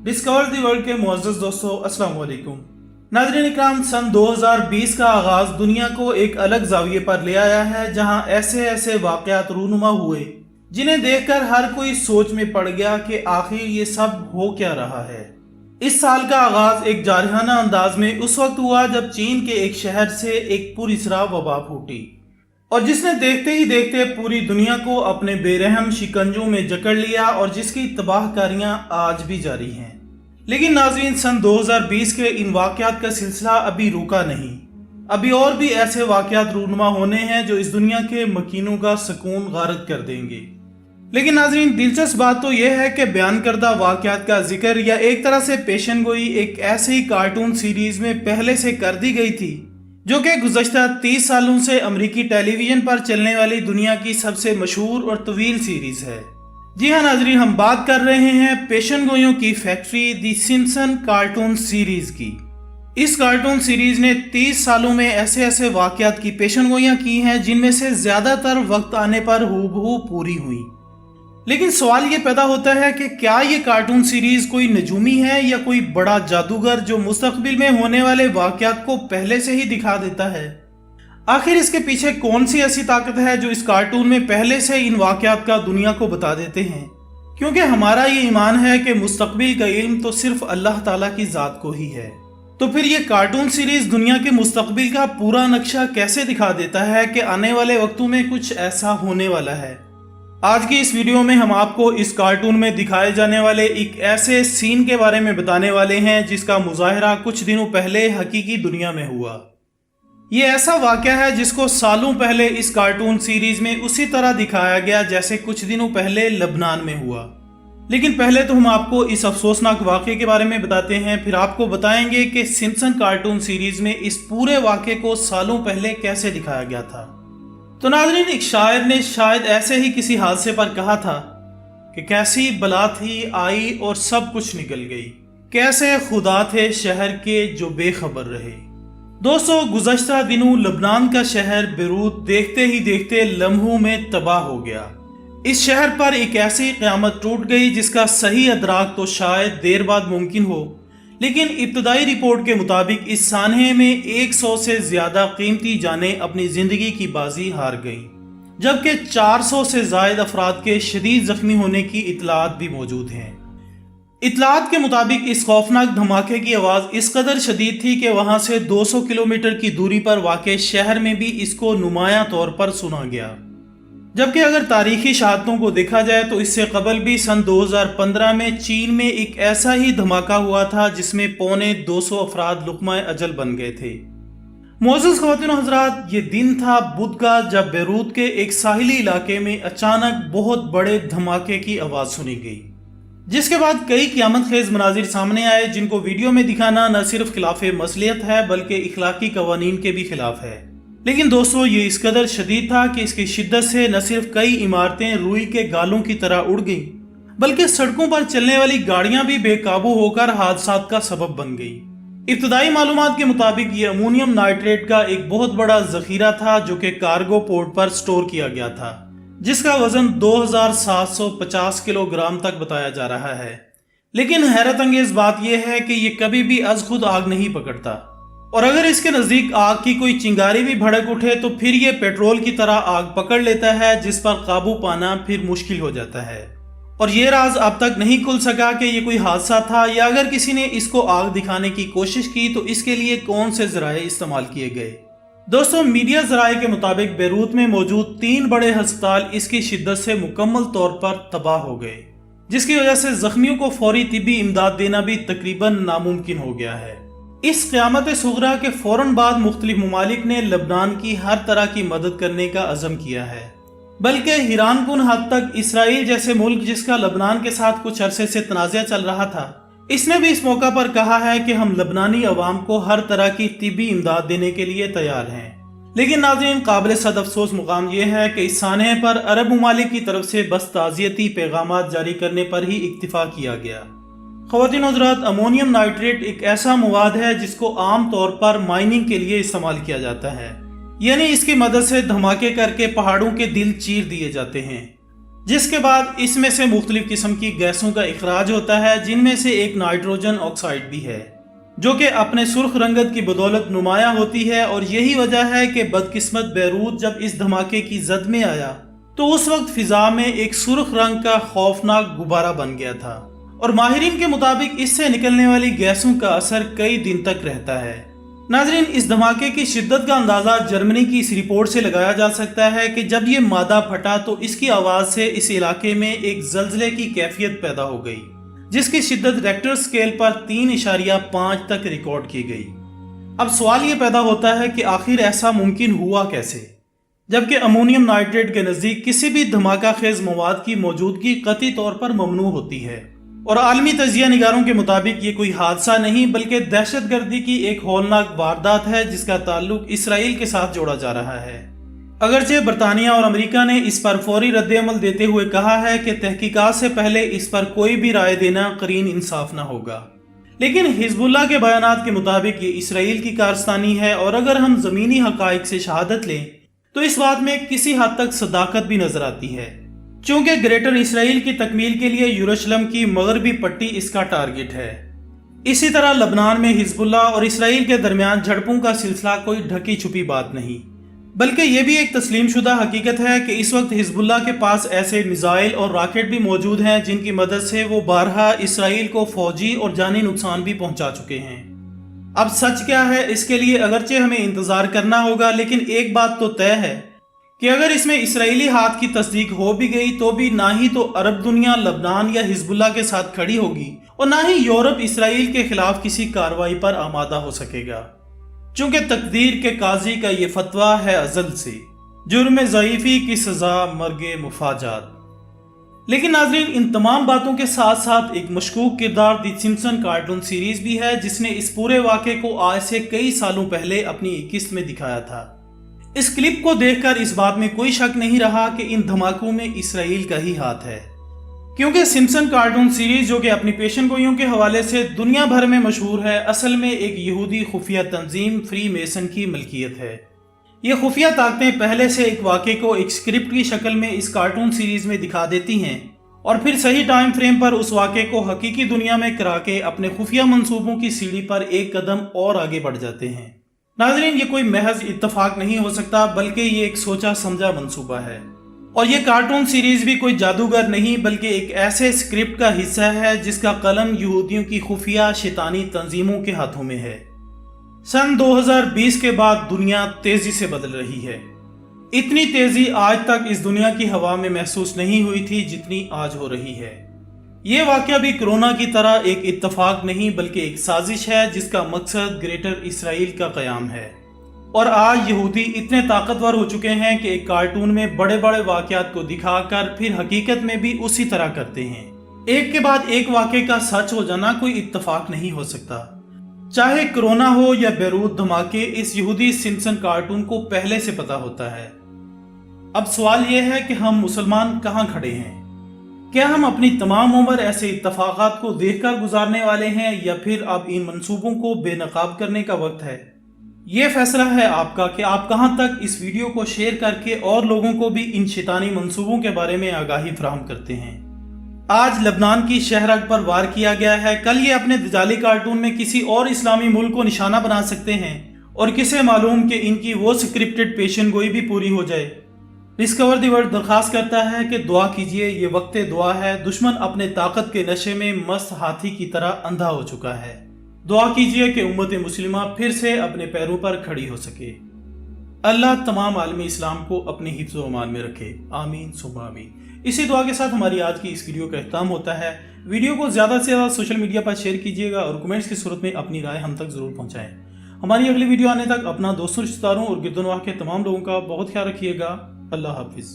Discover the world के मुअज़्ज़ज़ दोस्तों, अस्सलाम वालेकुम। नाज़रीन इकराम, सन 2020 का आगाज़ दुनिया को एक अलग ज़ाविये पर ले आया है, जहां ऐसे ऐसे वाक़यात रूनुमा हुए जिन्हें देखकर हर कोई सोच में पड़ गया कि आखिर ये सब हो क्या रहा है। इस साल का आगाज़ एक जारहाना अंदाज में उस वक्त हुआ जब चीन के एक शहर से एक पुरअसरार वबा फूटी और जिसने देखते ही देखते पूरी दुनिया को अपने बेरहम शिकंजों में जकड़ लिया और जिसकी तबाहकारियां आज भी जारी हैं। लेकिन नाज़रीन, सन 2020 के इन वाक़यात का सिलसिला अभी रुका नहीं। अभी और भी ऐसे वाक़यात रूनुमा होने हैं जो इस दुनिया के मकीनों का सुकून गारत कर देंगे। लेकिन नाज़रीन, दिलचस्प बात तो यह है कि बयान करदा वाक़यात का जिक्र या एक तरह से पेशन गोई एक ऐसे ही कार्टून सीरीज में पहले से कर दी गई थी जो कि गुज़श्ता 30 सालों से अमेरिकी टेलीविजन पर चलने वाली दुनिया की सबसे मशहूर और तवील सीरीज है। जी हाँ नाज़रीन, हम बात कर रहे हैं पेशन गोइयों की factory the Simpson cartoon series की। इस कार्टून सीरीज ने 30 सालों में ऐसे ऐसे वाक़यात की पेशन गोइयाँ की हैं जिनमें से ज़्यादातर वक्त आने पर हूबहू पूरी हुई। लेकिन सवाल ये पैदा होता है कि क्या ये कार्टून सीरीज कोई नजूमी है या कोई बड़ा जादूगर जो मुस्तकबिल में होने वाले वाक़यात को पहले से ही दिखा देता है। आखिर इसके पीछे कौन सी ऐसी ताकत है जो इस कार्टून में पहले से इन वाक़यात का दुनिया को बता देते हैं, क्योंकि हमारा ये ईमान है कि मुस्तकबिल का इल्म तो सिर्फ अल्लाह ताला की ज़ात को ही है। तो फिर ये कार्टून सीरीज दुनिया के मुस्तकबिल का पूरा नक्शा कैसे दिखा देता है कि आने वाले वक्तों में कुछ ऐसा होने वाला है। आज की इस वीडियो में हम आपको इस कार्टून में दिखाए जाने वाले एक ऐसे सीन के बारे में बताने वाले हैं जिसका मुजाहरा कुछ दिनों पहले हकीकी दुनिया में हुआ। ये ऐसा वाक़या है जिसको सालों पहले इस कार्टून सीरीज में उसी तरह दिखाया गया जैसे कुछ दिनों पहले लबनान में हुआ। लेकिन पहले तो हम आपको इस अफसोसनाक वाक़े के बारे में बताते हैं, फिर आपको बताएंगे कि सिम्पसन कार्टून सीरीज में इस पूरे वाक़े को सालों पहले कैसे दिखाया गया था। तो नाज़रीन, एक शायर ने शायद ऐसे ही किसी हादसे पर कहा था कि कैसी बला थी आई और सब कुछ निकल गई, कैसे खुदा थे शहर के जो बेखबर रहे। दोस्तों, गुज़श्ता दिनों लबनान का शहर बेरूत देखते ही देखते लम्हों में तबाह हो गया। इस शहर पर एक ऐसी क़यामत टूट गई जिसका सही अदराक तो शायद देर बाद मुमकिन हो, लेकिन इब्तदाई रिपोर्ट के मुताबिक इस सानहे में 100 से ज्यादा कीमती जानें अपनी जिंदगी की बाजी हार गईं, जबकि 400 से जायद अफराद के शदीद जख्मी होने की इतलात भी मौजूद हैं। इतलात के मुताबिक इस खौफनाक धमाके की आवाज़ इस कदर शदीद थी कि वहां से 200 किलोमीटर की दूरी पर वाक़े शहर में भी इसको नुमायां तौर पर सुना गया। जबकि अगर तारीखी शहादतों को देखा जाए तो इससे कबल भी सन 2015 में चीन में एक ऐसा ही धमाका हुआ था जिसमें पौने 200 अफराद लुक़्मा-ए अजल बन गए थे। मोअज़्ज़ज़ ख़वातीन हज़रात, ये दिन था बुध का जब बेरूत के एक साहिली इलाके में अचानक बहुत बड़े धमाके की आवाज़ सुनी गई, जिसके बाद कई क़यामत खेज़ मनाजिर सामने आए जिनको वीडियो में दिखाना न सिर्फ खिलाफ मसलियत है बल्कि इखलाकी कवानीन के भी खिलाफ है। लेकिन दोस्तों, ये इस कदर शदीद था कि इसकी शिद्दत से न सिर्फ कई इमारतें रुई के गालों की तरह उड़ गईं, बल्कि सड़कों पर चलने वाली गाड़ियां भी बेकाबू होकर हादसात का सबब बन गई। इब्तदाई मालूमात के मुताबिक ये अमोनियम नाइट्रेट का एक बहुत बड़ा जखीरा था जो कि कार्गो पोर्ट पर स्टोर किया गया था, जिसका वजन 2750 किलोग्राम तक बताया जा रहा है। लेकिन हैरत अंगेज बात यह है कि ये कभी भी अज खुद आग नहीं पकड़ता, और अगर इसके नज़दीक आग की कोई चिंगारी भी भड़क उठे तो फिर ये पेट्रोल की तरह आग पकड़ लेता है, जिस पर काबू पाना फिर मुश्किल हो जाता है। और ये राज अब तक नहीं खुल सका कि ये कोई हादसा था या अगर किसी ने इसको आग दिखाने की कोशिश की तो इसके लिए कौन से ज़राए इस्तेमाल किए गए। दोस्तों, मीडिया ज़राए के मुताबिक बेरूत में मौजूद 3 बड़े अस्पताल इसकी शिद्दत से मुकम्मल तौर पर तबाह हो गए, जिसकी वजह से जख्मियों को फौरी तिब्बी इमदाद देना भी तकरीबन नामुमकिन हो गया है। इस क़यामत सुगरा के फौरन बाद मुख्तलिफ ममालिक ने लबनान की हर तरह की मदद करने का अज़म किया है, बल्कि हैरानकुन हद तक इसराइल जैसे मुल्क जिसका लबनान के साथ कुछ अरसे से तनाज़ा चल रहा था, इसने भी इस मौका पर कहा है कि हम लबनानी अवाम को हर तरह की तिब्बी इमदाद देने के लिए तैयार हैं। लेकिन नाज़रीन, काबिल सद अफसोस मुकाम यह है कि इस सानहे पर अरब ममालिक की तरफ से बस ताज़ियती पैगामात जारी करने पर ही इक्तिफा किया गया। ख़वातीन हज़रात, अमोनियम नाइट्रेट एक ऐसा मवाद है जिसको आम तौर पर माइनिंग के लिए इस्तेमाल किया जाता है, यानी इसकी मदद से धमाके करके पहाड़ों के दिल चीर दिए जाते हैं। जिसके बाद इसमें से मुख्तलिफ किस्म की गैसों का इखराज होता है, जिनमें से एक नाइट्रोजन ऑक्साइड भी है, जो कि अपने सुर्ख रंगत की बदौलत नुमायां होती है। और यही वजह है कि बदकिस्मत बैरूत जब इस धमाके की जद में आया तो उस वक्त फिजा में एक सुर्ख रंग का खौफनाक गुब्बारा बन गया था। और माहिरीन के मुताबिक इससे निकलने वाली गैसों का असर कई दिन तक रहता है। नाजरीन, इस धमाके की शिद्दत का अंदाजा जर्मनी की इस रिपोर्ट से लगाया जा सकता है कि जब ये मादा फटा तो इसकी आवाज से इस इलाके में एक जल्जले की कैफियत पैदा हो गई, जिसकी शिद्दत रेक्टर स्केल पर 3.5 तक रिकॉर्ड की गई। अब सवाल ये पैदा होता है कि आखिर ऐसा मुमकिन हुआ कैसे, जबकि अमोनियम नाइट्रेट के नजदीक किसी भी धमाका खेज मवाद की मौजूदगी कतई तौर पर ममनू होती है। और आलमी तजिया निगारों के मुताबिक ये कोई हादसा नहीं बल्कि दहशतगर्दी की एक हौलनाक वारदात है, जिसका ताल्लुक इसराइल के साथ जोड़ा जा रहा है। अगरचे बरतानिया और अमेरिका ने इस पर फौरी रद्द-ए-अमल देते हुए कहा है कि तहकीकात से पहले इस पर कोई भी राय देना करीन इंसाफ न होगा। लेकिन हिजबुल्लाह के बयानात के मुताबिक ये इसराइल की कारस्तानी है, और अगर हम ज़मीनी हकाइक से शहादत लें तो इस बात में किसी हद तक सदाकत भी नजर आती है, चूंकि ग्रेटर इसराइल की तकमील के लिए यरूशलेम की मगरबी पट्टी इसका टारगेट है। इसी तरह लबनान में हिजबुल्लाह और इसराइल के दरमियान झड़पों का सिलसिला कोई ढकी छुपी बात नहीं, बल्कि यह भी एक तस्लीम शुदा हकीकत है कि इस वक्त हिजबुल्लाह के पास ऐसे मिसाइल और रॉकेट भी मौजूद हैं जिनकी मदद से वो बारहा इसराइल को फौजी और जानी नुकसान भी पहुंचा चुके हैं। अब सच क्या है, इसके लिए अगरचे हमें इंतजार करना होगा, लेकिन एक बात तो तय है कि अगर इसमें इसराइली हाथ की तस्दीक हो भी गई तो भी ना ही तो अरब दुनिया लबनान या हिजबुल्लाह के साथ खड़ी होगी और ना ही यूरोप इसराइल के खिलाफ किसी कार्रवाई पर आमादा हो सकेगा, चूंकि तकदीर के काजी का ये फतवा है अजल से, जुर्म ज़ईफ़ी की सजा मर्गे मुफाजात। लेकिन नाज़रीन, इन तमाम बातों के साथ साथ एक मशकूक किरदार दी सिम्पसन कार्टून सीरीज भी है, जिसने इस पूरे वाक़े को आज से कई सालों पहले अपनी एक किस्त में दिखाया था। इस क्लिप को देखकर इस बात में कोई शक नहीं रहा कि इन धमाकों में इसराइल का ही हाथ है, क्योंकि सिम्पसन कार्टून सीरीज, जो कि अपनी पेशन गोइयों के हवाले से दुनिया भर में मशहूर है, असल में एक यहूदी खुफिया तंजीम फ्री मेसन की मलकियत है। ये खुफिया ताकतें पहले से एक वाक़े को एक स्क्रिप्ट की शक्ल में इस कार्टून सीरीज में दिखा देती हैं और फिर सही टाइम फ्रेम पर उस वाक़े को हकीकी दुनिया में करा के अपने खुफिया मंसूबों की सीढ़ी पर एक कदम और आगे बढ़ जाते हैं। नाज़रीन, ये कोई महज इत्तफाक नहीं हो सकता, बल्कि ये एक सोचा समझा मंसूबा है। और ये कार्टून सीरीज भी कोई जादूगर नहीं बल्कि एक ऐसे स्क्रिप्ट का हिस्सा है जिसका कलम यहूदियों की खुफिया शैतानी तंजीमों के हाथों में है। सन 2020 के बाद दुनिया तेजी से बदल रही है। इतनी तेजी आज तक इस दुनिया की हवा में महसूस नहीं हुई थी जितनी आज हो रही है। ये वाकया भी कोरोना की तरह एक इत्तफाक नहीं बल्कि एक साजिश है, जिसका मकसद ग्रेटर इसराइल का क़याम है। और आज यहूदी इतने ताकतवर हो चुके हैं कि एक कार्टून में बड़े बड़े वाकयात को दिखाकर फिर हकीकत में भी उसी तरह करते हैं। एक के बाद एक वाकये का सच हो जाना कोई इत्तफाक नहीं हो सकता। चाहे कोरोना हो या बैरूत धमाके, इस यहूदी सिम्पसन कार्टून को पहले से पता होता है। अब सवाल यह है कि हम मुसलमान कहाँ खड़े हैं? क्या हम अपनी तमाम उम्र ऐसे इत्तफाकात को देखकर गुजारने वाले हैं या फिर अब इन मंसूबों को बेनकाब करने का वक्त है? ये फैसला है आपका कि आप कहां तक इस वीडियो को शेयर करके और लोगों को भी इन शैतानी मंसूबों के बारे में आगाही फराहम करते हैं। आज लबनान की शहरक पर वार किया गया है, कल ये अपने दजाली कार्टून में किसी और इस्लामी मुल्क को निशाना बना सकते हैं और किसे मालूम कि इनकी वो स्क्रिप्टेड पेशन गोई भी पूरी हो जाए। डिस्कवर द वर्ल्ड दरखास्त करता है कि दुआ कीजिए, ये वक्त दुआ है। दुश्मन अपने ताकत के नशे में मस्त हाथी की तरह अंधा हो चुका है। दुआ कीजिए कि उम्मत मुस्लिमा फिर से अपने पैरों पर खड़ी हो सके। अल्लाह तमाम आलमी इस्लाम को अपने हिफ्ज़ व अमान में रखे, आमीन सुम्मा आमीन। इसी दुआ के साथ हमारी आज की इस वीडियो का इख्तिताम होता है। वीडियो को ज़्यादा से ज़्यादा सोशल मीडिया पर शेयर कीजिएगा और कमेंट्स की सूरत में अपनी राय हम तक ज़रूर पहुँचाएँ। हमारी अगली वीडियो आने तक अपना दोस्तों, रिश्तेदारों और गिरदोनवाह के तमाम लोगों का बहुत ख्याल रखिएगा। अल्लाह हाफिज़।